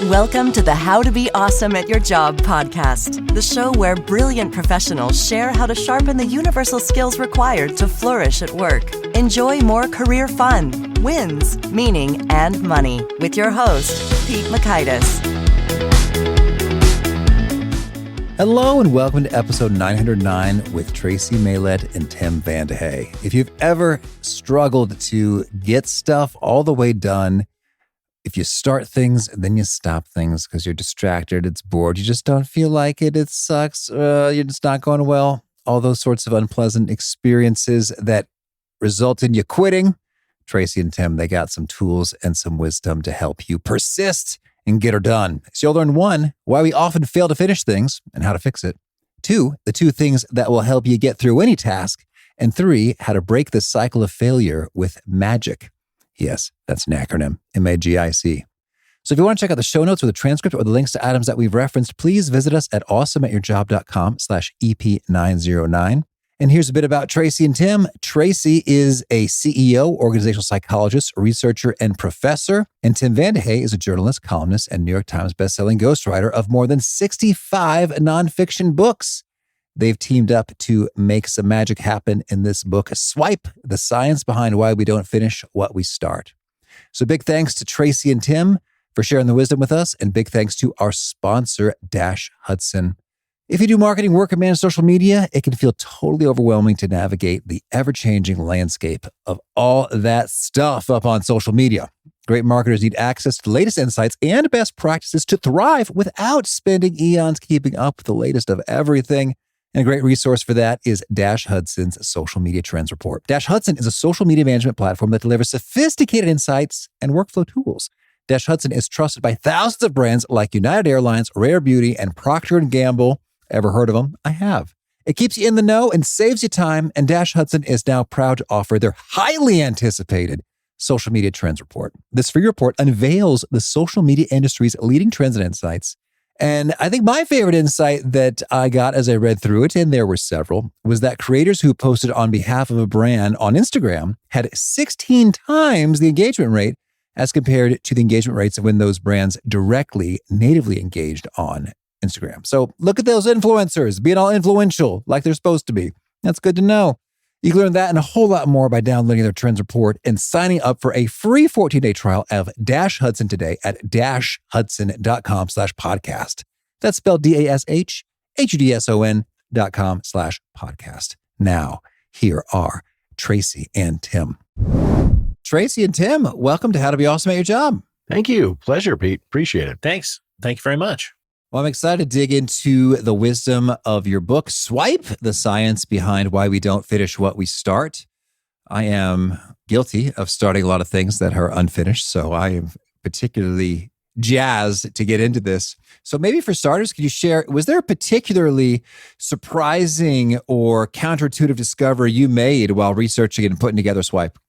Welcome to the How to Be Awesome at Your Job podcast, the show where brilliant professionals share how to sharpen the universal skills required to flourish at work. Enjoy more career fun, wins, meaning, and money with your host, Pete Makaitis. Hello and welcome to episode 909 with Tracy Maylett and Tim Vandehey. If you've ever struggled to get stuff all the way done, if you start things and then you stop things because you're distracted, it's bored, you just don't feel like it sucks, you're just not going well, all those sorts of unpleasant experiences that result in you quitting, Tracy and Tim, they got some tools and some wisdom to help you persist and get her done. So you'll learn 1, why we often fail to finish things and how to fix it. 2, the 2 things that will help you get through any task. And 3, how to break the cycle of failure with magic. Yes, that's an acronym, MAGIC. So if you want to check out the show notes or the transcript or the links to items that we've referenced, please visit us at awesomeatyourjob.com/EP909. And here's a bit about Tracy and Tim. Tracy is a CEO, organizational psychologist, researcher, and professor. And Tim Vandehey is a journalist, columnist, and New York Times bestselling ghostwriter of more than 65 nonfiction books. They've teamed up to make some magic happen in this book, Swipe, the science behind why we don't finish what we start. So big thanks to Tracy and Tim for sharing the wisdom with us, and big thanks to our sponsor, Dash Hudson. If you do marketing work and manage social media, it can feel totally overwhelming to navigate the ever-changing landscape of all that stuff up on social media. Great marketers need access to the latest insights and best practices to thrive without spending eons keeping up with the latest of everything. And a great resource for that is Dash Hudson's Social Media Trends Report. Dash Hudson is a social media management platform that delivers sophisticated insights and workflow tools. Dash Hudson is trusted by thousands of brands like United Airlines, Rare Beauty, and Procter & Gamble. Ever heard of them? I have. It keeps you in the know and saves you time, and Dash Hudson is now proud to offer their highly anticipated Social Media Trends Report. This free report unveils the social media industry's leading trends and insights. And I think my favorite insight that I got as I read through it, and there were several, was that creators who posted on behalf of a brand on Instagram had 16 times the engagement rate as compared to the engagement rates when those brands directly, natively engaged on Instagram. So look at those influencers being all influential like they're supposed to be. That's good to know. You can learn that and a whole lot more by downloading their trends report and signing up for a free 14-day trial of Dash Hudson today at dashhudson.com/podcast. That's spelled DASHHUDSON.com/podcast. Now, here are Tracy and Tim. Tracy and Tim, welcome to How to Be Awesome at Your Job. Thank you. Pleasure, Pete. Appreciate it. Thanks. Thank you very much. Well, I'm excited to dig into the wisdom of your book, Swipe, the science behind why we don't finish what we start. I am guilty of starting a lot of things that are unfinished, so I am particularly jazzed to get into this. So maybe for starters, could you share, was there a particularly surprising or counterintuitive discovery you made while researching and putting together Swipe?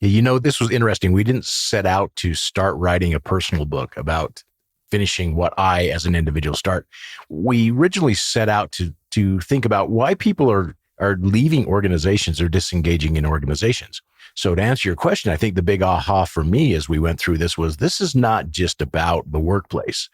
You know, this was interesting. We didn't set out to start writing a personal book about finishing what I, as an individual, start. We originally set out to think about why people are leaving organizations or disengaging in organizations. So to answer your question, I think the big aha for me as we went through this was, this is not just about the workplace.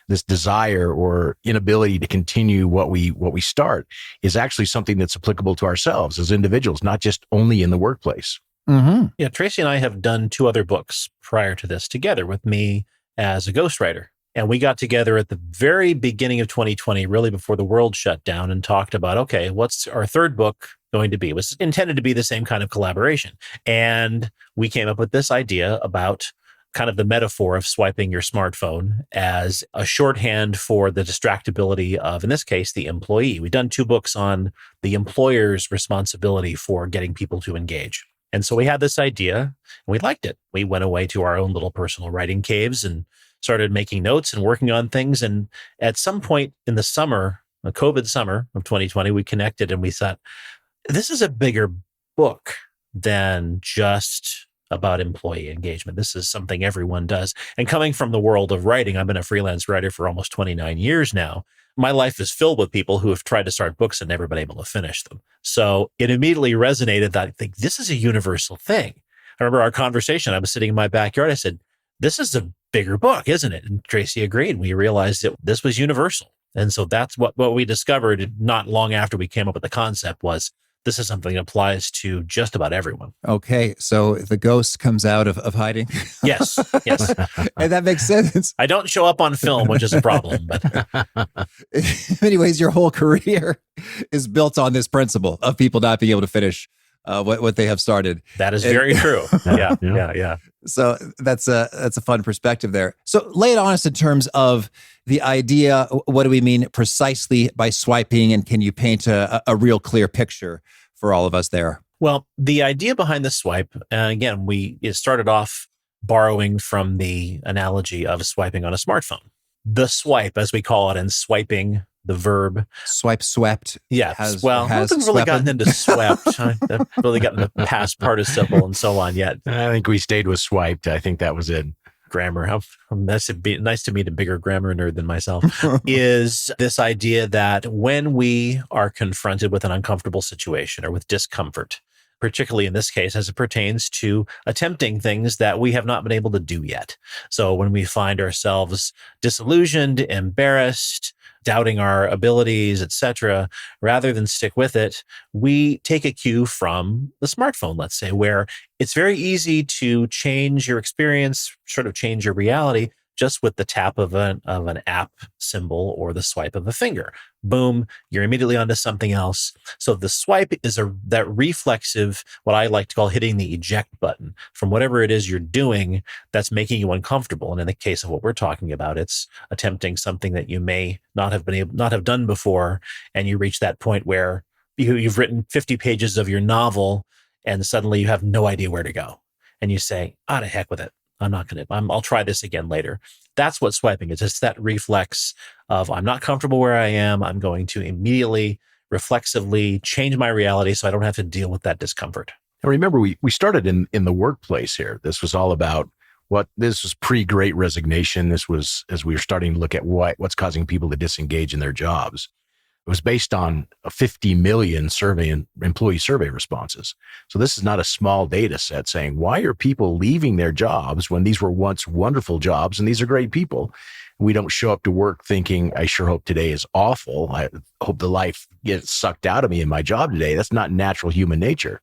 This desire or inability to continue what we start is actually something that's applicable to ourselves as individuals, not just only in the workplace. Mm-hmm. Yeah, Tracy and I have done 2 other books prior to this together with me as a ghostwriter. And we got together at the very beginning of 2020, really before the world shut down, and talked about, okay, what's our 3rd book going to be? It was intended to be the same kind of collaboration. And we came up with this idea about kind of the metaphor of swiping your smartphone as a shorthand for the distractibility of, in this case, the employee. We've done 2 books on the employer's responsibility for getting people to engage. And so we had this idea and we liked it. We went away to our own little personal writing caves and started making notes and working on things. And at some point in the summer, the COVID summer of 2020, we connected and we thought, this is a bigger book than just about employee engagement. This is something everyone does. And coming from the world of writing, I've been a freelance writer for almost 29 years now. My life is filled with people who have tried to start books and never been able to finish them. So it immediately resonated that I think this is a universal thing. I remember our conversation. I was sitting in my backyard. I said, this is a bigger book, isn't it? And Tracy agreed. We realized that this was universal. And so that's what we discovered not long after we came up with the concept was this is something that applies to just about everyone. Okay. So the ghost comes out of hiding. Yes. Yes. And that makes sense. I don't show up on film, which is a problem, but In many ways, your whole career is built on this principle of people not being able to finish what they have started. that is very true. Yeah. So that's a fun perspective there. So lay it on us in terms of the idea. What do we mean precisely by swiping? And can you paint a real clear picture for all of us there? Well, the idea behind the swipe, again, it started off borrowing from the analogy of swiping on a smartphone. The swipe, as we call it, and swiping, the verb. Swipe, swept. Yeah. I haven't really gotten into swept. I haven't really gotten the past participle and so on yet. I think we stayed with swiped. I think that was it. Grammar. How nice to meet a bigger grammar nerd than myself. Is this idea that when we are confronted with an uncomfortable situation or with discomfort, particularly in this case, as it pertains to attempting things that we have not been able to do yet. So when we find ourselves disillusioned, embarrassed, doubting our abilities, etc., rather than stick with it, we take a cue from the smartphone, let's say, where it's very easy to change your experience, sort of change your reality, just with the tap of an app symbol or the swipe of a finger. Boom, you're immediately onto something else. So the swipe is that reflexive, what I like to call hitting the eject button from whatever it is you're doing that's making you uncomfortable. And in the case of what we're talking about, it's attempting something that you may not have done before, and you reach that point where you've written 50 pages of your novel, and suddenly you have no idea where to go, and you say, to heck with it. I'll try this again later. That's what swiping is. It's that reflex of I'm not comfortable where I am. I'm going to immediately, reflexively change my reality so I don't have to deal with that discomfort. And remember, we started in the workplace here. This was all about this was pre-Great Resignation. This was as we were starting to look at what's causing people to disengage in their jobs. It was based on 50 million employee survey responses. So this is not a small data set saying, why are people leaving their jobs when these were once wonderful jobs and these are great people? We don't show up to work thinking, I sure hope today is awful. I hope the life gets sucked out of me in my job today. That's not natural human nature.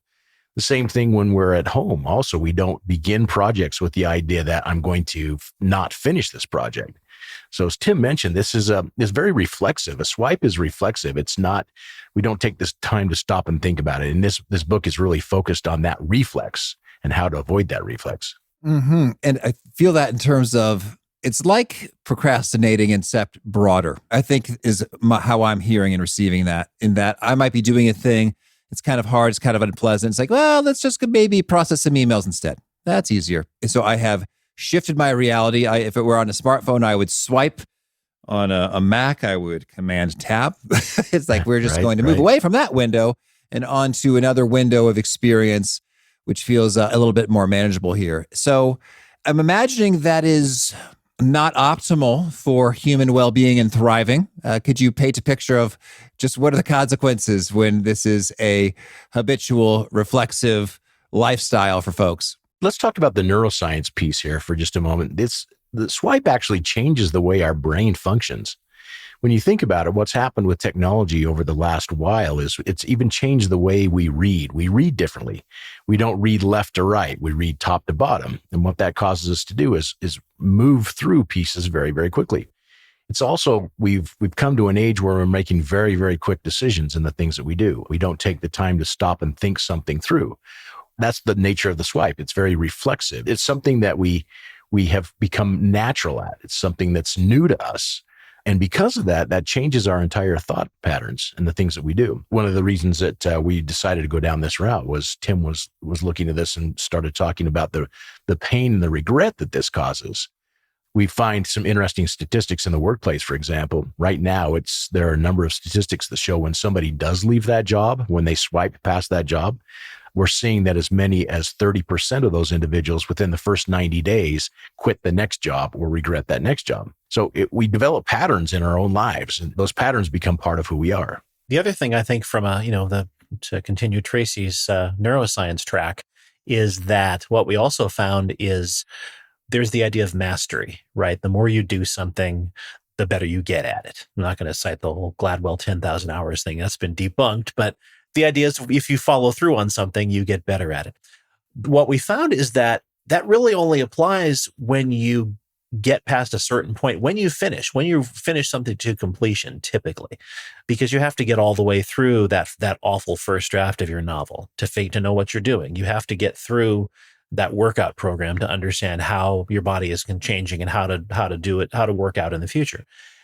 The same thing when we're at home. Also, we don't begin projects with the idea that I'm going to not finish this project. So as Tim mentioned, this is very reflexive. A swipe is reflexive. It's not, we don't take this time to stop and think about it. And this book is really focused on that reflex and how to avoid that reflex. Mm-hmm. And I feel that in terms of, it's like procrastinating except broader, I think is how I'm hearing and receiving that, in that I might be doing a thing. It's kind of hard. It's kind of unpleasant. It's like, well, let's just maybe process some emails instead. That's easier. And so I have shifted my reality. If it were on a smartphone, I would swipe. On a Mac, I would command tab. It's like we're just going to move away from that window and onto another window of experience, which feels a little bit more manageable here. So I'm imagining that is not optimal for human well-being and thriving. Could you paint a picture of just what are the consequences when this is a habitual, reflexive lifestyle for folks? Let's talk about the neuroscience piece here for just a moment. The swipe actually changes the way our brain functions. When you think about it, what's happened with technology over the last while is it's even changed the way we read. We read differently. We don't read left to right. We read top to bottom. And what that causes us to do is move through pieces very, very quickly. It's also, we've come to an age where we're making very, very quick decisions in the things that we do. We don't take the time to stop and think something through. That's the nature of the swipe. It's very reflexive. It's something that we have become natural at. It's something that's new to us. And because of that changes our entire thought patterns and the things that we do. One of the reasons that we decided to go down this route was Tim was looking at this and started talking about the pain and the regret that this causes. We find some interesting statistics in the workplace, for example. Right now, there are a number of statistics that show when somebody does leave that job, when they swipe past that job, we're seeing that as many as 30% of those individuals within the first 90 days quit the next job or regret that next job. So we develop patterns in our own lives, and those patterns become part of who we are. The other thing I think from to continue Tracy's neuroscience track is that what we also found is there's the idea of mastery, right? The more you do something, the better you get at it. I'm not going to cite the whole Gladwell 10,000 hours thing. That's been debunked. But the idea is if you follow through on something, you get better at it. What we found is that really only applies when you get past a certain point, when you finish something to completion, typically, because you have to get all the way through that awful first draft of your novel to know what you're doing. You have to get through that workout program to understand how your body is changing and how to do it, how to work out in the future.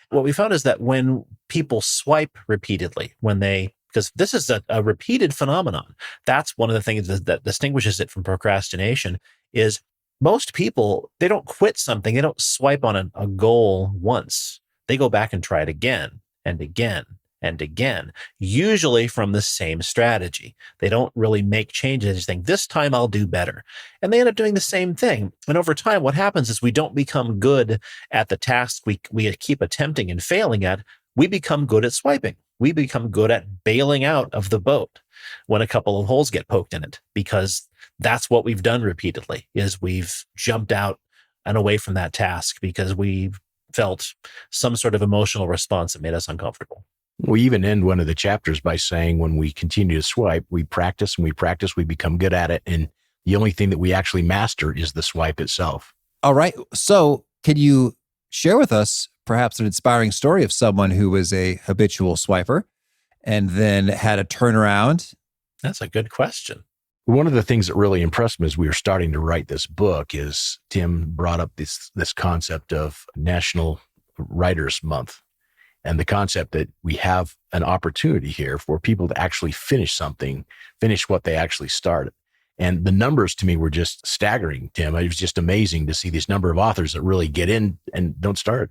What we found is that when people swipe repeatedly, because this is a repeated phenomenon, that's one of the things that distinguishes it from procrastination is most people, they don't quit something. They don't swipe on a goal once. They go back and try it again and again and again, usually from the same strategy. They don't really make changes. They just think, this time I'll do better. And they end up doing the same thing. And over time, what happens is we don't become good at the task we keep attempting and failing at. We become good at swiping. We become good at bailing out of the boat when a couple of holes get poked in it, because that's what we've done repeatedly, is we've jumped out and away from that task because we felt some sort of emotional response that made us uncomfortable. We even end one of the chapters by saying when we continue to swipe, we practice and we practice, we become good at it. And the only thing that we actually master is the swipe itself. All right. So can you share with us perhaps an inspiring story of someone who was a habitual swiper and then had a turnaround? That's a good question. One of the things that really impressed me as we were starting to write this book is Tim brought up this concept of National Writers Month, and the concept that we have an opportunity here for people to actually finish what they actually started. And the numbers to me were just staggering, Tim. It was just amazing to see this number of authors that really get in and don't start.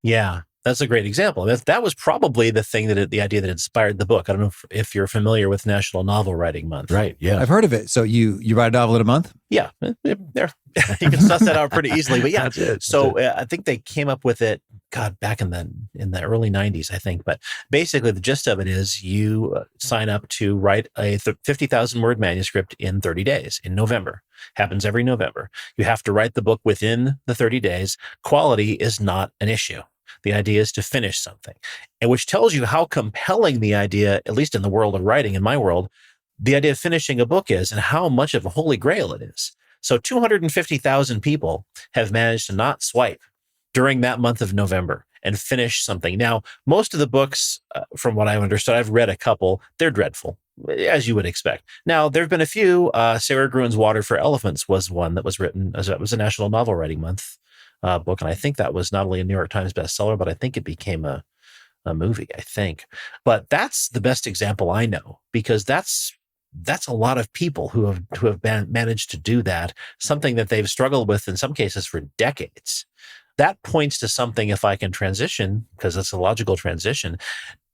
Yeah, that's a great example. That was probably the idea that inspired the book. I don't know if you're familiar with National Novel Writing Month. Right, yeah. I've heard of it. So you write a novel in a month? Yeah, there. You can suss that out pretty easily. But yeah, That's it. So I think they came up with it, back in the early 90s, I think. But basically, the gist of it is you sign up to write a 50,000 word manuscript in 30 days in November. Happens every November. You have to write the book within the 30 days. Quality is not an issue. The idea is to finish something, and which tells you how compelling the idea, at least in the world of writing, in my world, the idea of finishing a book is and how much of a holy grail it is. So 250,000 people have managed to not swipe during that month of November and finish something. Now, most of the books, from what I understood, I've read a couple, they're dreadful, as you would expect. Now, there have been a few. Sarah Gruen's Water for Elephants was one that was written, as it was a National Novel Writing Month book. And I think that was not only a New York Times bestseller, but I think it became a movie, I think. But that's the best example I know, because that's a lot of people who have managed to do that, something that they've struggled with in some cases for decades. That points to something, if I can transition, because it's a logical transition,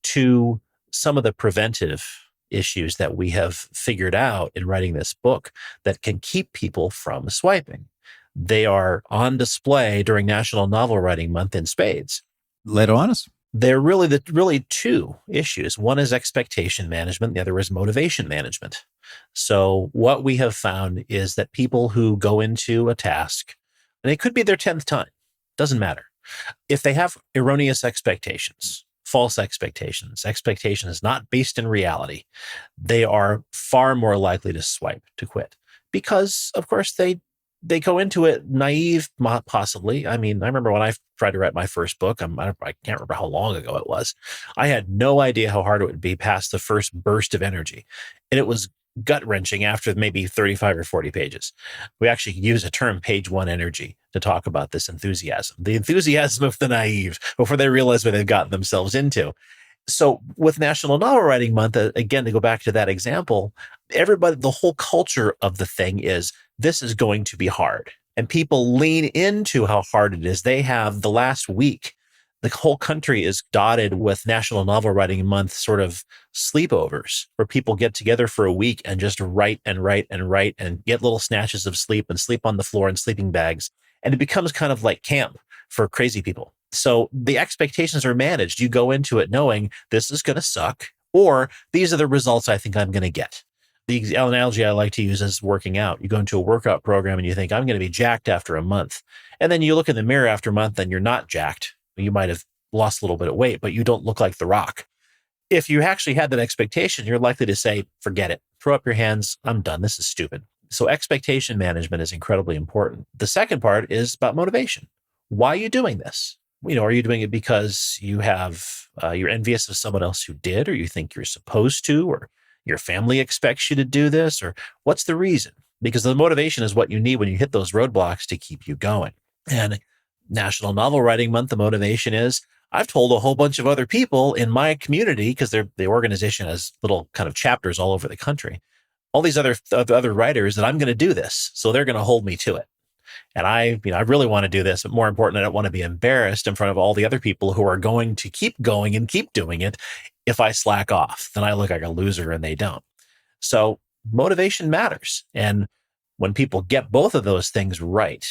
to some of the preventive issues that we have figured out in writing this book that can keep people from swiping. They are on display during National Novel Writing Month in spades. Lay it on us. They're really two issues. One is expectation management. The other is motivation management. So what we have found is that people who go into a task, and it could be their 10th time, doesn't matter. If they have erroneous expectations, false expectations not based in reality, they are far more likely to swipe, to quit. Because, of course, they go into it naive, possibly. I mean, I remember when I tried to write my first book, I can't remember how long ago it was. I had no idea how hard it would be past the first burst of energy. And it was gut-wrenching after maybe 35 or 40 pages. We actually use a term, page one energy, to talk about this enthusiasm. The enthusiasm of the naive before they realize what they've gotten themselves into. So with National Novel Writing Month, again, to go back to that example, the whole culture of the thing is, this is going to be hard. And people lean into how hard it is. They have the last week, the whole country is dotted with National Novel Writing Month sort of sleepovers where people get together for a week and just write and write and write and get little snatches of sleep and sleep on the floor in sleeping bags. And it becomes kind of like camp for crazy people. So the expectations are managed. You go into it knowing this is going to suck, or these are the results I think I'm going to get. The analogy I like to use is working out. You go into a workout program and you think, I'm going to be jacked after a month. And then you look in the mirror after a month and you're not jacked. You might have lost a little bit of weight, but you don't look like The Rock. If you actually had that expectation, you're likely to say, forget it. Throw up your hands. I'm done. This is stupid. So expectation management is incredibly important. The second part is about motivation. Why are you doing this? Are you doing it because you're envious of someone else who did, or you think you're supposed to, or your family expects you to do this, or what's the reason? Because the motivation is what you need when you hit those roadblocks to keep you going. And National Novel Writing Month, the motivation is, I've told a whole bunch of other people in my community, because the organization has little kind of chapters all over the country, all these other writers, that I'm going to do this. So they're going to hold me to it. And I really want to do this, but more important, I don't want to be embarrassed in front of all the other people who are going to keep going and keep doing it. If I slack off, then I look like a loser and they don't. So motivation matters. And when people get both of those things right,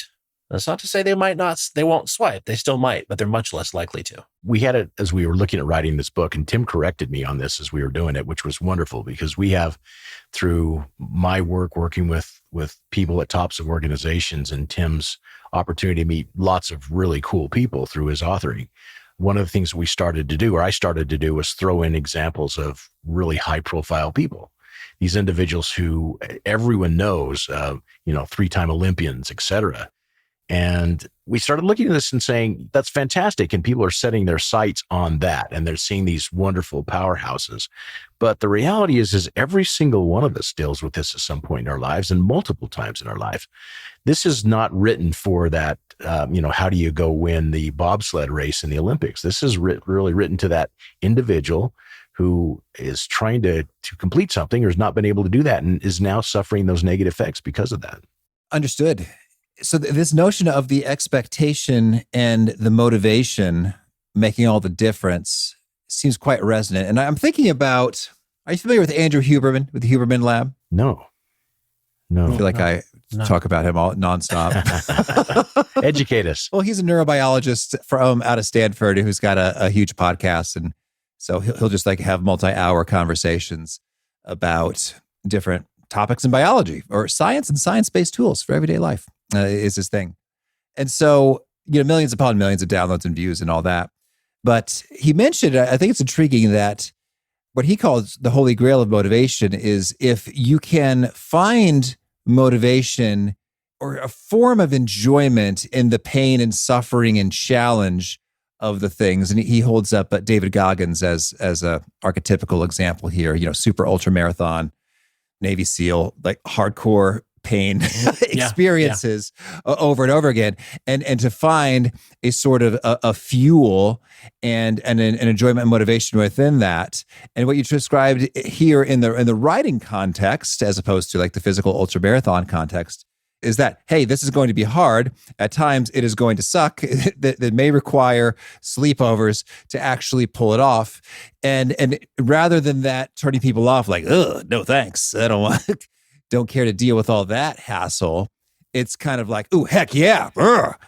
that's not to say they won't swipe. They still might, but they're much less likely to. We had it as we were looking at writing this book, and Tim corrected me on this as we were doing it, which was wonderful, because we have, through my work working with people at tops of organizations and Tim's opportunity to meet lots of really cool people through his authoring, one of the things I started to do was throw in examples of really high profile people. These individuals who everyone knows, 3-time Olympians, et cetera. And we started looking at this and saying, that's fantastic. And people are setting their sights on that. And they're seeing these wonderful powerhouses. But the reality is every single one of us deals with this at some point in our lives, and multiple times in our life. This is not written for that, how do you go win the bobsled race in the Olympics? This is really written to that individual who is trying to complete something, or has not been able to do that, and is now suffering those negative effects because of that. Understood. So this notion of the expectation and the motivation making all the difference seems quite resonant. And I'm thinking about, are you familiar with Andrew Huberman, with the Huberman Lab? No. I feel like I talk about him all nonstop. Educate us. Well, he's a neurobiologist from out of Stanford who's got a huge podcast. And so he'll just have multi-hour conversations about different topics in biology, or science and science-based tools for everyday life. Is his thing. And so, millions upon millions of downloads and views and all that. But he mentioned, I think it's intriguing, that what he calls the holy grail of motivation is if you can find motivation or a form of enjoyment in the pain and suffering and challenge of the things. And he holds up David Goggins as a archetypical example here, super ultra marathon, Navy SEAL, hardcore pain experiences over and over again, and to find a sort of a fuel and an enjoyment and motivation within that. And what you described here in the writing context, as opposed to the physical ultramarathon context, is that, hey, this is going to be hard. At times it is going to suck. that may require sleepovers to actually pull it off. And rather than that turning people off ugh, no thanks, I don't care to deal with all that hassle. It's kind of ooh, heck yeah.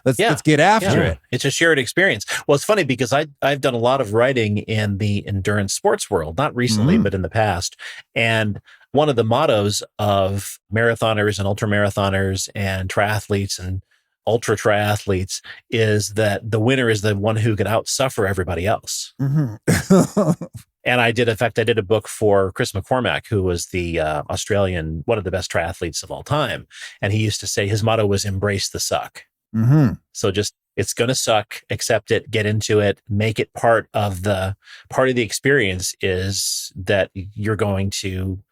Let's get after it. It's a shared experience. Well, it's funny because I've done a lot of writing in the endurance sports world, not recently, but in the past. And one of the mottos of marathoners and ultramarathoners and triathletes and ultra triathletes is that the winner is the one who can outsuffer everybody else. Mm-hmm. And I did a book for Chris McCormack, who was the Australian, one of the best triathletes of all time. And he used to say his motto was embrace the suck. Mm-hmm. So just, it's going to suck, accept it, get into it, make it part of the experience is that you're going to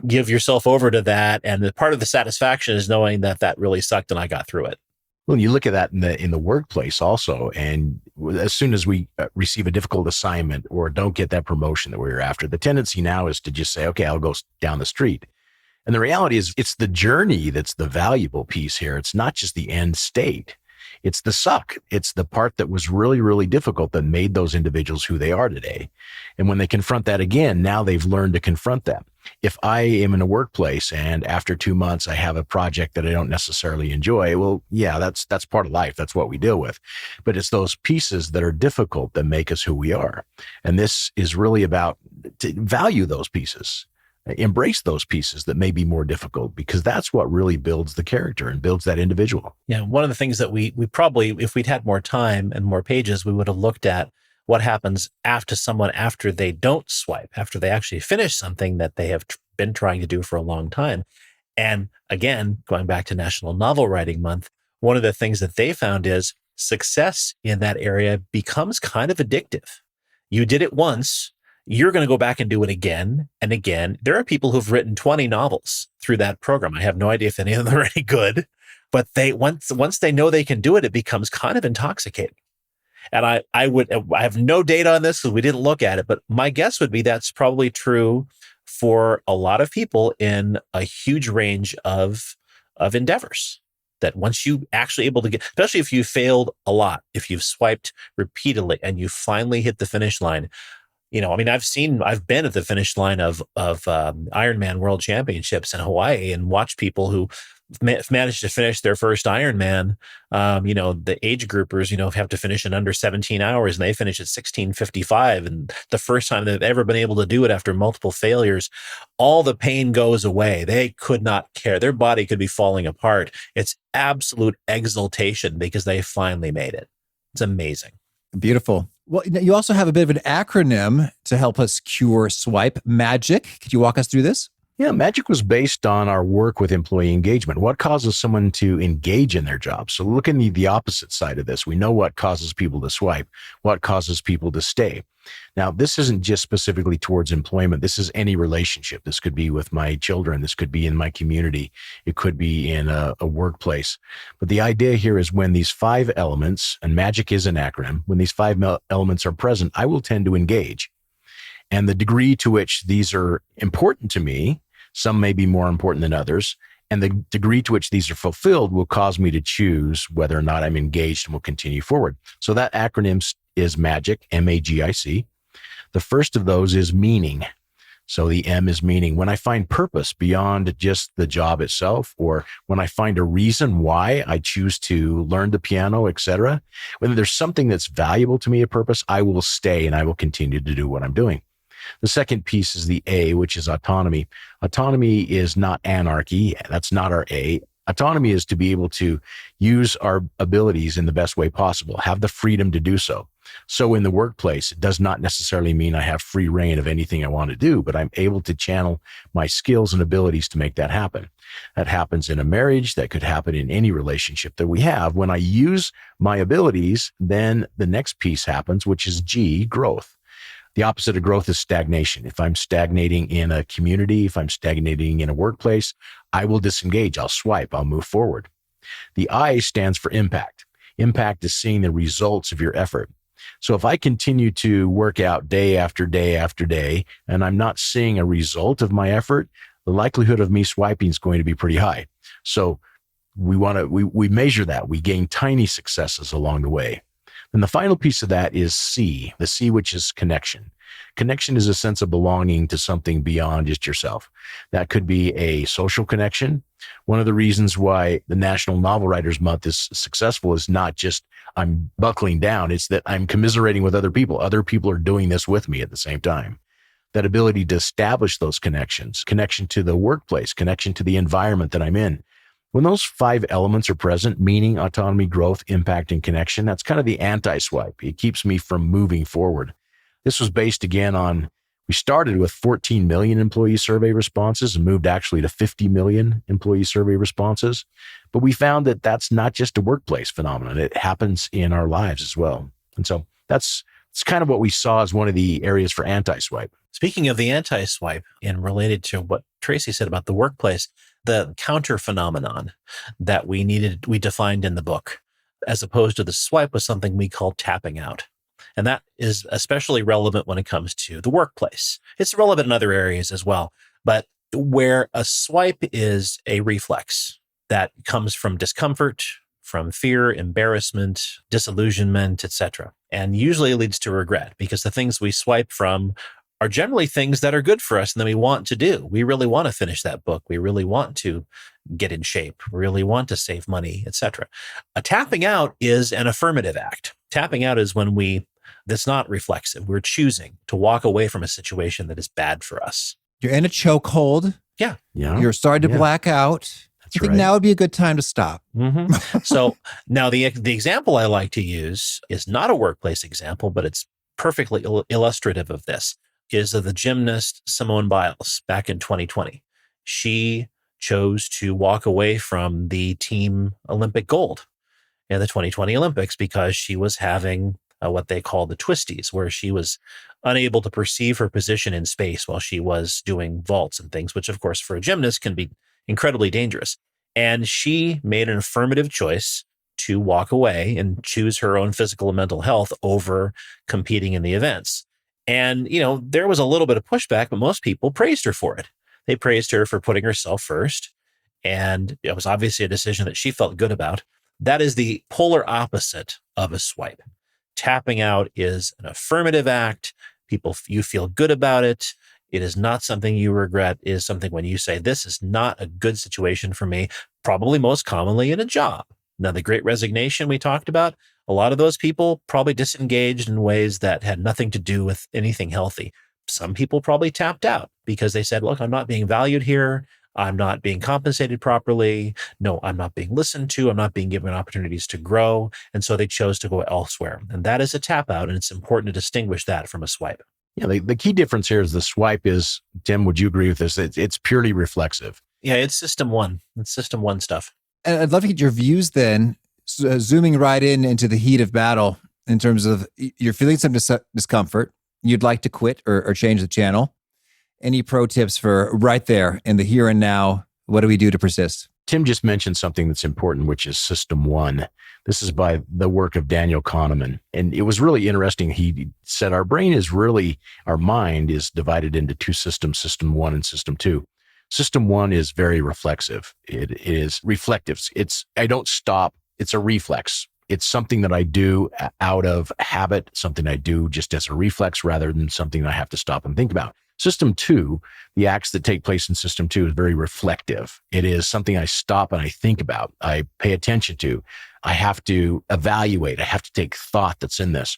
give yourself over to that. And the part of the satisfaction is knowing that really sucked and I got through it. Well, you look at that in the workplace also, and as soon as we receive a difficult assignment or don't get that promotion that we were after, the tendency now is to just say, okay, I'll go down the street. And the reality is it's the journey that's the valuable piece here. It's not just the end state. It's the suck. It's the part that was really, really difficult that made those individuals who they are today. And when they confront that again, now they've learned to confront that. If I am in a workplace and after 2 months I have a project that I don't necessarily enjoy, well, yeah, that's part of life. That's what we deal with. But it's those pieces that are difficult that make us who we are. And this is really about to value those pieces. embrace those pieces that may be more difficult, because that's what really builds the character and builds that individual. Yeah, one of the things that we probably, if we'd had more time and more pages, we would have looked at what happens after they don't swipe, after they actually finish something that they have been trying to do for a long time. And again, going back to National Novel Writing Month, one of the things that they found is success in that area becomes kind of addictive. You did it once, you're going to go back and do it again and again. There are people who've written 20 novels through that program. I have no idea if any of them are any good, but once they know they can do it, it becomes kind of intoxicating. And I have no data on this because we didn't look at it, but my guess would be that's probably true for a lot of people in a huge range of endeavors. That once you actually able to get, especially if you failed a lot, if you've swiped repeatedly and you finally hit the finish line, I've been at the finish line of Ironman World Championships in Hawaii and watched people who managed to finish their first Ironman. The age groupers, have to finish in under 17 hours, and they finish at 16:55. And the first time they've ever been able to do it after multiple failures, all the pain goes away. They could not care. Their body could be falling apart. It's absolute exultation because they finally made it. It's amazing. Beautiful. Well, you also have a bit of an acronym to help us cure swipe, MAGIC. Could you walk us through this? Yeah, MAGIC was based on our work with employee engagement. What causes someone to engage in their job? So look at the opposite side of this. We know what causes people to swipe, what causes people to stay. Now, this isn't just specifically towards employment. This is any relationship. This could be with my children. This could be in my community. It could be in a workplace. But the idea here is when these 5 elements, and MAGIC is an acronym, when these 5 elements are present, I will tend to engage. And the degree to which these are important to me, some may be more important than others, and the degree to which these are fulfilled will cause me to choose whether or not I'm engaged and will continue forward. So that acronym is MAGIC, M-A-G-I-C. The first of those is meaning. So the M is meaning. When I find purpose beyond just the job itself, or when I find a reason why I choose to learn the piano, etc., whether there's something that's valuable to me, a purpose, I will stay and I will continue to do what I'm doing. The second piece is the A, which is autonomy. Autonomy is not anarchy. That's not our A. Autonomy is to be able to use our abilities in the best way possible, have the freedom to do so. So in the workplace, it does not necessarily mean I have free reign of anything I want to do, but I'm able to channel my skills and abilities to make that happen. That happens in a marriage. That could happen in any relationship that we have. When I use my abilities, then the next piece happens, which is G, growth. The opposite of growth is stagnation. If I'm stagnating in a community, if I'm stagnating in a workplace, I will disengage. I'll swipe. I'll move forward. The I stands for impact. Impact is seeing the results of your effort. So if I continue to work out day after day after day, and I'm not seeing a result of my effort, the likelihood of me swiping is going to be pretty high. So we measure that. We gain tiny successes along the way. And the final piece of that is C, the C, which is connection. Connection is a sense of belonging to something beyond just yourself. That could be a social connection. One of the reasons why the National Novel Writers Month is successful is not just I'm buckling down, it's that I'm commiserating with other people. Other people are doing this with me at the same time. That ability to establish those connections, connection to the workplace, connection to the environment that I'm in. When those 5 elements are present, meaning, autonomy, growth, impact, and connection, that's kind of the anti-swipe. It keeps me from moving forward. This was based again on, we started with 14 million employee survey responses and moved actually to 50 million employee survey responses. But we found that that's not just a workplace phenomenon. It happens in our lives as well. And so it's kind of what we saw as one of the areas for anti-swipe. Speaking of the anti-swipe, and related to what Tracy said about the workplace, the counter phenomenon that we defined in the book, as opposed to the swipe, was something we call tapping out. And that is especially relevant when it comes to the workplace. It's relevant in other areas as well, but where a swipe is a reflex that comes from discomfort, from fear, embarrassment, disillusionment, etc. And usually it leads to regret, because the things we swipe from are generally things that are good for us and that we want to do. We really want to finish that book. We really want to get in shape, we really want to save money, etc. A tapping out is an affirmative act. Tapping out is when that's not reflexive. We're choosing to walk away from a situation that is bad for us. You're in a chokehold. Yeah. You're starting to black out. That's I think right. now would be a good time to stop. So now the example I like to use is not a workplace example, but it's perfectly illustrative of this, is of the gymnast Simone Biles back in 2020. She chose to walk away from the team Olympic gold in the 2020 Olympics because she was having what they call the twisties, where she was unable to perceive her position in space while she was doing vaults and things, which of course for a gymnast can be incredibly dangerous. And she made an affirmative choice to walk away and choose her own physical and mental health over competing in the events. And, there was a little bit of pushback, but most people praised her for it. They praised her for putting herself first. And it was obviously a decision that she felt good about. That is the polar opposite of a swipe. Tapping out is an affirmative act. You feel good about it. It is not something you regret. It is something when you say, this is not a good situation for me, probably most commonly in a job. Now, the Great Resignation we talked about, a lot of those people probably disengaged in ways that had nothing to do with anything healthy. Some people probably tapped out because they said, look, I'm not being valued here. I'm not being compensated properly. No, I'm not being listened to. I'm not being given opportunities to grow. And so they chose to go elsewhere. And that is a tap out. And it's important to distinguish that from a swipe. Yeah, the key difference here is the swipe is, Tim, would you agree with this? It's purely reflexive. Yeah, it's system one. It's system one stuff. And I'd love to get your views then, zooming right into the heat of battle in terms of you're feeling some discomfort. You'd like to quit or change the channel. Any pro tips for right there in the here and now? What do we do to persist? Tim just mentioned something that's important, which is system one. This is by the work of Daniel Kahneman. And it was really interesting. He said our mind is divided into two systems, system one and system two. System one is very reflexive. It is reflective. I don't stop. It's a reflex. It's something that I do out of habit, something I do just as a reflex rather than something that I have to stop and think about. System two, the acts that take place in system two is very reflective. It is something I stop and I think about. I pay attention to. I have to evaluate. I have to take thought that's in this.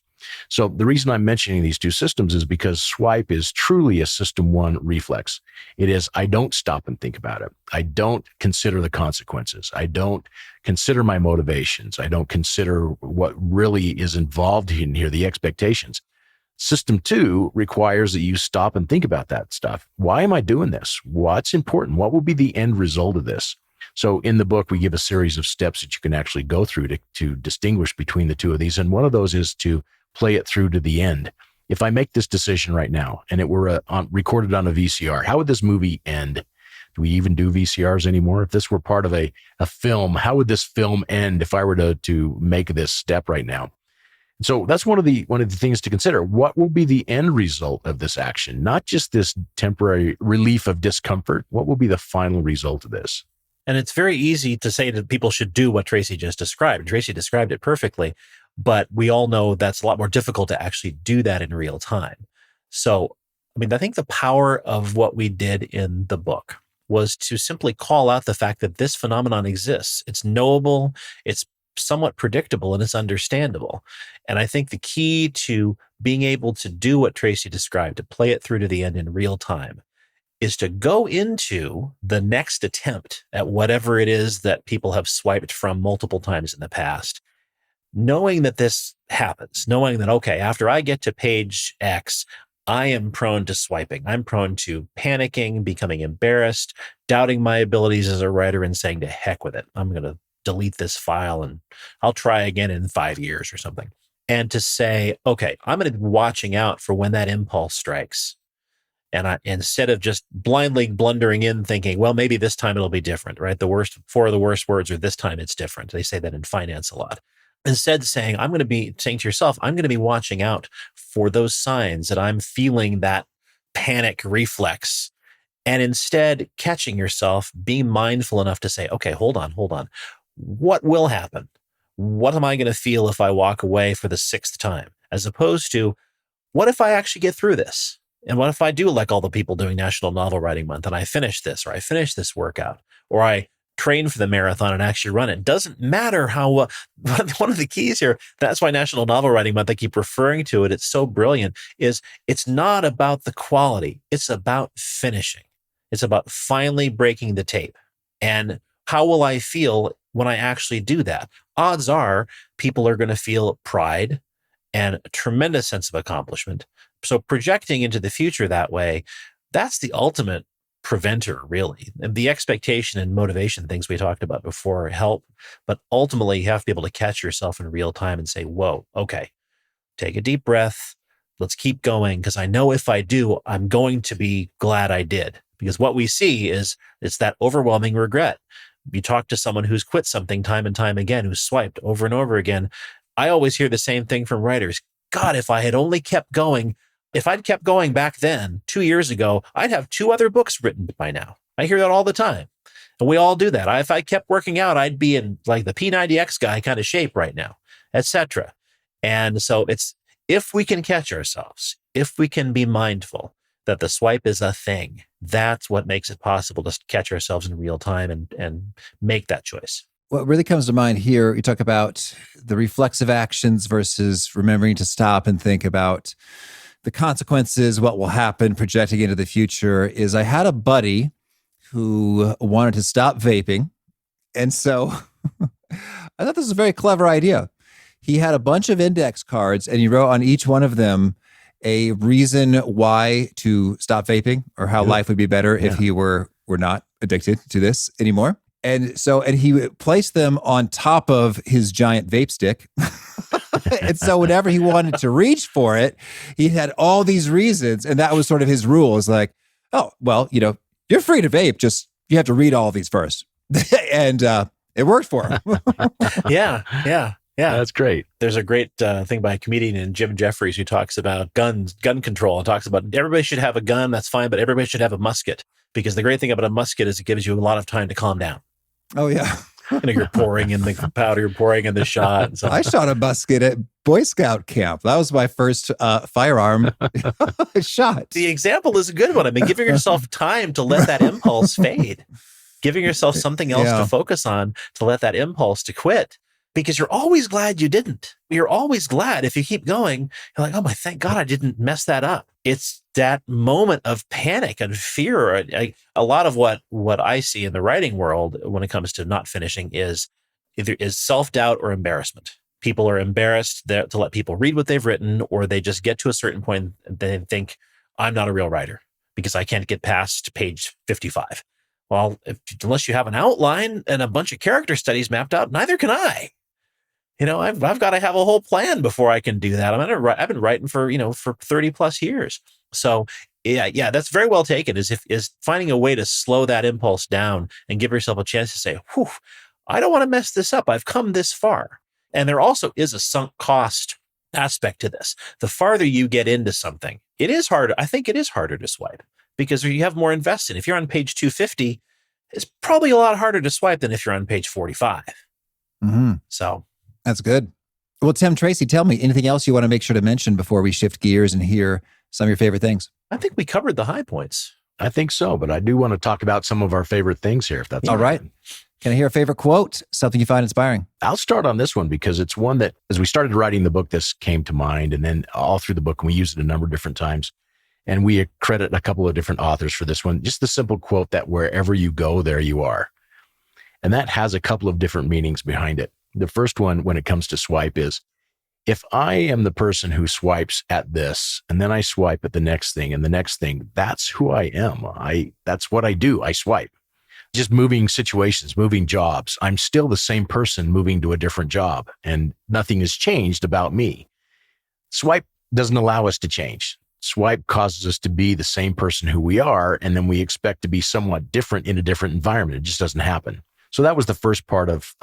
So the reason I'm mentioning these two systems is because swipe is truly a system one reflex. It is, I don't stop and think about it. I don't consider the consequences. I don't consider my motivations. I don't consider what really is involved in here, the expectations. System two requires that you stop and think about that stuff. Why am I doing this? What's important? What will be the end result of this? So in the book, we give a series of steps that you can actually go through to distinguish between the two of these. And one of those is to play it through to the end. If I make this decision right now and it were recorded on a VCR, how would this movie end? Do we even do VCRs anymore? If this were part of a film, how would this film end if I were to make this step right now? So that's one of the things to consider. What will be the end result of this action? Not just this temporary relief of discomfort. What will be the final result of this? And it's very easy to say that people should do what Tracy just described. Tracy described it perfectly, but we all know that's a lot more difficult to actually do that in real time. So, I think the power of what we did in the book was to simply call out the fact that this phenomenon exists. It's knowable, it's somewhat predictable, and it's understandable. And I think the key to being able to do what Tracy described, to play it through to the end in real time, is to go into the next attempt at whatever it is that people have swiped from multiple times in the past, knowing that this happens, knowing that, okay, after I get to page X, I am prone to swiping. I'm prone to panicking, becoming embarrassed, doubting my abilities as a writer and saying to heck with it. I'm going to delete this file and I'll try again in 5 years or something. And to say, okay, I'm going to be watching out for when that impulse strikes. And instead of just blindly blundering in thinking, well, maybe this time it'll be different, right? Four of the worst words are this time it's different. They say that in finance a lot. Instead saying to yourself, I'm going to be watching out for those signs that I'm feeling that panic reflex. And instead catching yourself, being mindful enough to say, okay, hold on. What will happen? What am I going to feel if I walk away for the 6th time? As opposed to, what if I actually get through this? And what if I do like all the people doing National Novel Writing Month and I finish this, or I finish this workout, or I train for the marathon and actually run it. Doesn't matter how, one of the keys here, that's why National Novel Writing Month, I keep referring to it, it's so brilliant, is it's not about the quality. It's about finishing. It's about finally breaking the tape. And how will I feel when I actually do that? Odds are people are going to feel pride and a tremendous sense of accomplishment. So projecting into the future that way, that's the ultimate preventer, really. And the expectation and motivation things we talked about before help, but ultimately you have to be able to catch yourself in real time and say, whoa, okay, take a deep breath. Let's keep going, because I know if I do, I'm going to be glad I did. Because what we see is it's that overwhelming regret. You talk to someone who's quit something time and time again, who's swiped over and over again. I always hear the same thing from writers. God, if I had only kept going, if I'd kept going back then, 2 years ago, I'd have 2 other books written by now. I hear that all the time. And we all do that. If I kept working out, I'd be in like the P90X guy kind of shape right now, etc. And so it's, if we can catch ourselves, if we can be mindful that the swipe is a thing, that's what makes it possible to catch ourselves in real time and make that choice. What really comes to mind here, you talk about the reflexive actions versus remembering to stop and think about the consequences, what will happen, projecting into the future, is I had a buddy who wanted to stop vaping. And so I thought this was a very clever idea. He had a bunch of index cards and he wrote on each one of them a reason why to stop vaping, or how life would be better if he were not addicted to this anymore. And he placed them on top of his giant vape stick. And so whenever he wanted to reach for it, he had all these reasons. And that was sort of his rule. It's like, oh, well, you're free to vape. Just, you have to read all these first. And it worked for him. Yeah. That's great. There's a great thing by a comedian named Jim Jeffries who talks about gun control, and talks about everybody should have a gun. That's fine. But everybody should have a musket, because the great thing about a musket is it gives you a lot of time to calm down. Oh, yeah. You're pouring in the powder, you're pouring in the shot. And so I shot a musket at Boy Scout camp. That was my first firearm shot. The example is a good one. I mean, giving yourself time to let that impulse fade, giving yourself something else to focus on, to let that impulse to quit, because you're always glad you didn't. You're always glad if you keep going. You're like, oh my, thank God I didn't mess that up. It's that moment of panic and fear. A lot of what I see in the writing world when it comes to not finishing is either self-doubt or embarrassment. People are embarrassed to let people read what they've written, or they just get to a certain point and they think, I'm not a real writer because I can't get past page 55. Well, unless you have an outline and a bunch of character studies mapped out, neither can I. I've got to have a whole plan before I can do that. I've been writing for 30 plus years. So yeah, that's very well taken. Is finding a way to slow that impulse down and give yourself a chance to say, whew, I don't want to mess this up. I've come this far. And there also is a sunk cost aspect to this. The farther you get into something, it is harder. I think it is harder to swipe because you have more invested. If you're on page 250, it's probably a lot harder to swipe than if you're on page 45. Mm-hmm. So that's good. Well, Tim, Tracy, tell me anything else you want to make sure to mention before we shift gears and hear some of your favorite things. I think we covered the high points. I think so, but I do want to talk about some of our favorite things here, if that's all right. Can I hear a favorite quote? Something you find inspiring? I'll start on this one because it's one that, as we started writing the book, this came to mind, and then all through the book, and we used it a number of different times. And we credit a couple of different authors for this one. Just the simple quote that wherever you go, there you are. And that has a couple of different meanings behind it. The first one, when it comes to swipe, is if I am the person who swipes at this, and then I swipe at the next thing and the next thing, that's who I am. That's what I do. I swipe. Just moving situations, moving jobs. I'm still the same person moving to a different job, and nothing has changed about me. Swipe doesn't allow us to change. Swipe causes us to be the same person who we are, and then we expect to be somewhat different in a different environment. It just doesn't happen. So that was the first part of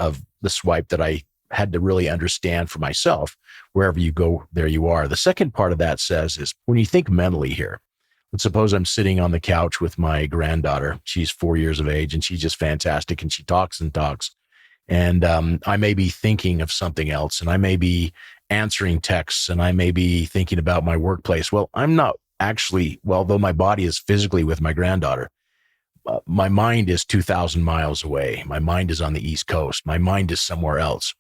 the swipe that I had to really understand for myself. Wherever you go, there you are. The second part of that says is when you think mentally here, let's suppose I'm sitting on the couch with my granddaughter. She's 4 years of age and she's just fantastic. And she talks and talks. And I may be thinking of something else, and I may be answering texts, and I may be thinking about my workplace. Well, I'm not actually, though my body is physically with my granddaughter, my mind is 2,000 miles away. My mind is on the East Coast. My mind is somewhere else.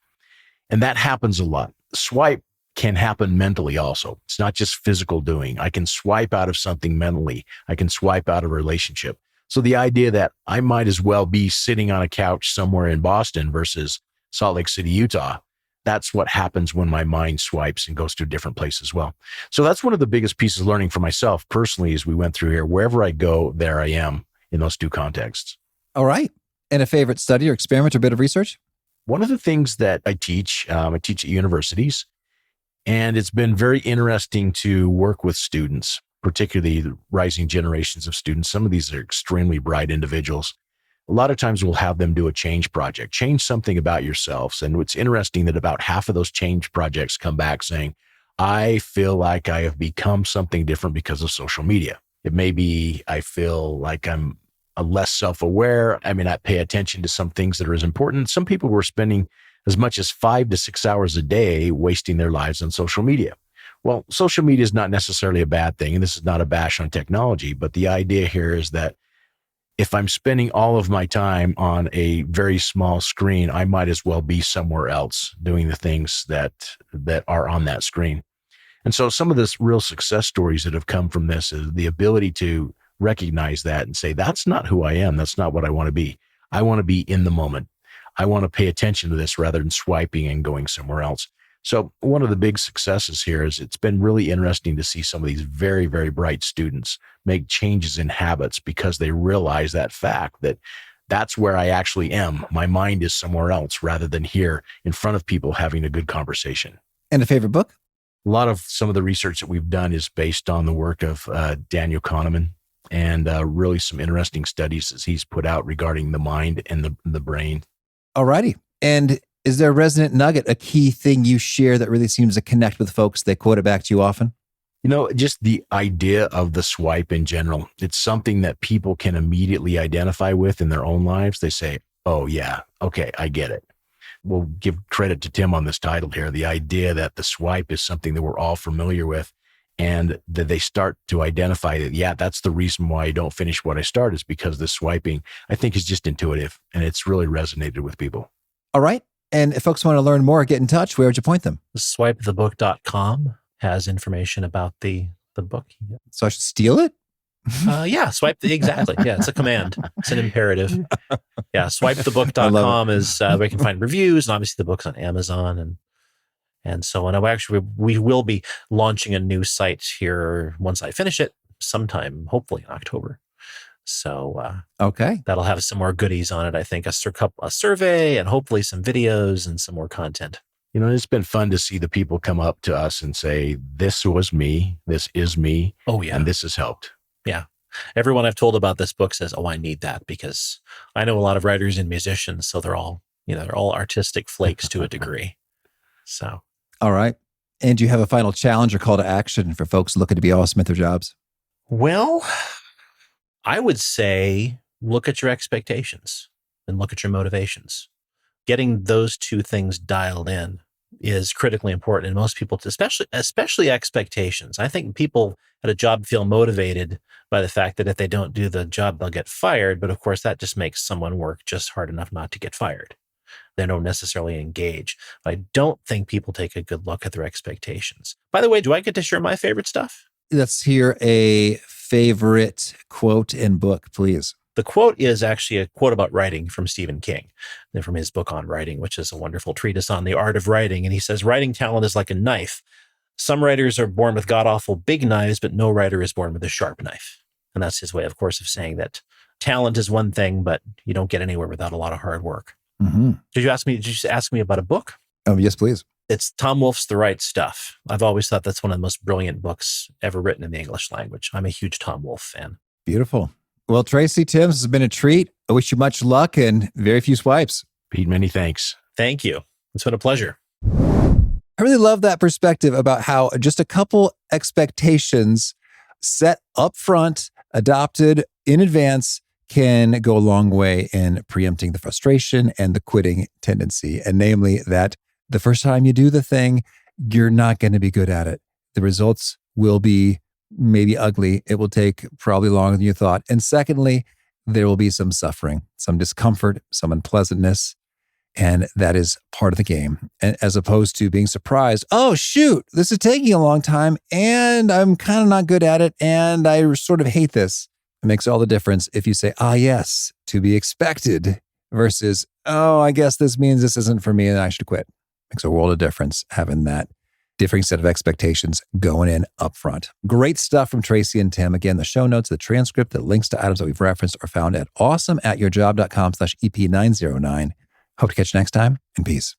And that happens a lot. Swipe can happen mentally also. It's not just physical doing. I can swipe out of something mentally. I can swipe out of a relationship. So the idea that I might as well be sitting on a couch somewhere in Boston versus Salt Lake City, Utah, that's what happens when my mind swipes and goes to a different place as well. So that's one of the biggest pieces of learning for myself personally as we went through here. Wherever I go, there I am in those two contexts. All right. And a favorite study or experiment or bit of research? One of the things that I teach at universities, and it's been very interesting to work with students, particularly the rising generations of students. Some of these are extremely bright individuals. A lot of times we'll have them do a change project, change something about yourselves. And it's interesting that about half of those change projects come back saying, I feel like I have become something different because of social media. It may be, I feel like I'm less self-aware. I may not pay attention to some things that are as important. Some people were spending as much as 5 to 6 hours a day wasting their lives on social media. Well, social media is not necessarily a bad thing, and this is not a bash on technology, but the idea here is that if I'm spending all of my time on a very small screen, I might as well be somewhere else doing the things that are on that screen. And so some of the real success stories that have come from this is the ability to recognize that and say, that's not who I am. That's not what I want to be. I want to be in the moment. I want to pay attention to this rather than swiping and going somewhere else. So one of the big successes here is it's been really interesting to see some of these very, very bright students make changes in habits because they realize that fact that that's where I actually am. My mind is somewhere else rather than here in front of people having a good conversation. And a favorite book? A lot of some of the research that we've done is based on the work of Daniel Kahneman and really some interesting studies that he's put out regarding the mind and the brain. All righty. And is there a resonant nugget, a key thing you share that really seems to connect with folks? They quote it back to you often? You know, just the idea of the swipe in general. It's something that people can immediately identify with in their own lives. They say, oh yeah, okay, I get it. We'll give credit to Tim on this title here. The idea that the swipe is something that we're all familiar with and that they start to identify that, yeah, that's the reason why I don't finish what I start is because the swiping, I think, is just intuitive and it's really resonated with people. All right. And if folks want to learn more, get in touch, where would you point them? Swipethebook.com has information about the book. So I should steal it? Yeah, exactly. Yeah, it's a command. It's an imperative. Yeah, swipethebook.com is where you can find reviews, and obviously the book's on Amazon and so on. Actually, we will be launching a new site here once I finish it, sometime, hopefully in October. So okay, that'll have some more goodies on it. I think a survey and hopefully some videos and some more content. You know, it's been fun to see the people come up to us and say, this was me, this is me. Oh yeah. And this has helped. Yeah. Everyone I've told about this book says, oh, I need that because I know a lot of writers and musicians. So they're all artistic flakes to a degree. So. All right. And do you have a final challenge or call to action for folks looking to be awesome at their jobs? Well, I would say look at your expectations and look at your motivations. Getting those two things dialed in is critically important. And most people, especially expectations. I think people at a job feel motivated by the fact that if they don't do the job, they'll get fired. But of course, that just makes someone work just hard enough not to get fired. They don't necessarily engage. I don't think people take a good look at their expectations. By the way, do I get to share my favorite stuff? Let's hear a favorite quote and book, please. The quote is actually a quote about writing from Stephen King, from his book on writing, which is a wonderful treatise on the art of writing. And he says, writing talent is like a knife. Some writers are born with god-awful big knives, but no writer is born with a sharp knife. And that's his way, of course, of saying that talent is one thing, but you don't get anywhere without a lot of hard work. Mm-hmm. Did you just ask me about a book? Oh, yes, please. It's Tom Wolfe's The Right Stuff. I've always thought that's one of the most brilliant books ever written in the English language. I'm a huge Tom Wolfe fan. Beautiful. Well, Tracy, Tim, this has been a treat. I wish you much luck and very few swipes. Pete, many thanks. Thank you. It's been a pleasure. I really love that perspective about how just a couple expectations set up front, adopted in advance, can go a long way in preempting the frustration and the quitting tendency. And namely that the first time you do the thing, you're not going to be good at it. The results will be maybe ugly. It will take probably longer than you thought. And secondly, there will be some suffering, some discomfort, some unpleasantness. And that is part of the game. And as opposed to being surprised, oh, shoot, this is taking a long time and I'm kind of not good at it and I sort of hate this. It makes all the difference if you say, yes, to be expected versus, oh, I guess this means this isn't for me and I should quit. Makes a world of difference having that differing set of expectations going in up front. Great stuff from Tracy and Tim. Again, the show notes, the transcript, the links to items that we've referenced are found at awesomeatyourjob.com/EP909. Hope to catch you next time, and peace.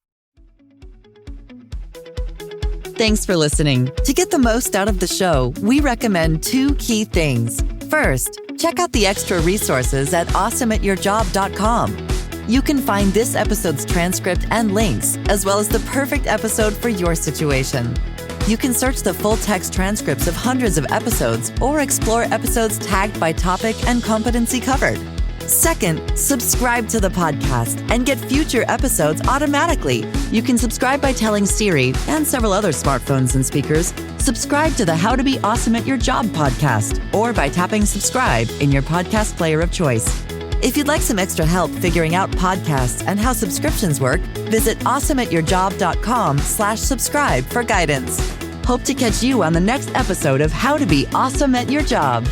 Thanks for listening. To get the most out of the show, we recommend 2 key things. First, check out the extra resources at awesomeatyourjob.com. You can find this episode's transcript and links, as well as the perfect episode for your situation. You can search the full text transcripts of hundreds of episodes or explore episodes tagged by topic and competency covered. Second, subscribe to the podcast and get future episodes automatically. You can subscribe by telling Siri and several other smartphones and speakers, subscribe to the How to Be Awesome at Your Job podcast, or by tapping subscribe in your podcast player of choice. If you'd like some extra help figuring out podcasts and how subscriptions work, visit awesomeatyourjob.com/subscribe for guidance. Hope to catch you on the next episode of How to Be Awesome at Your Job.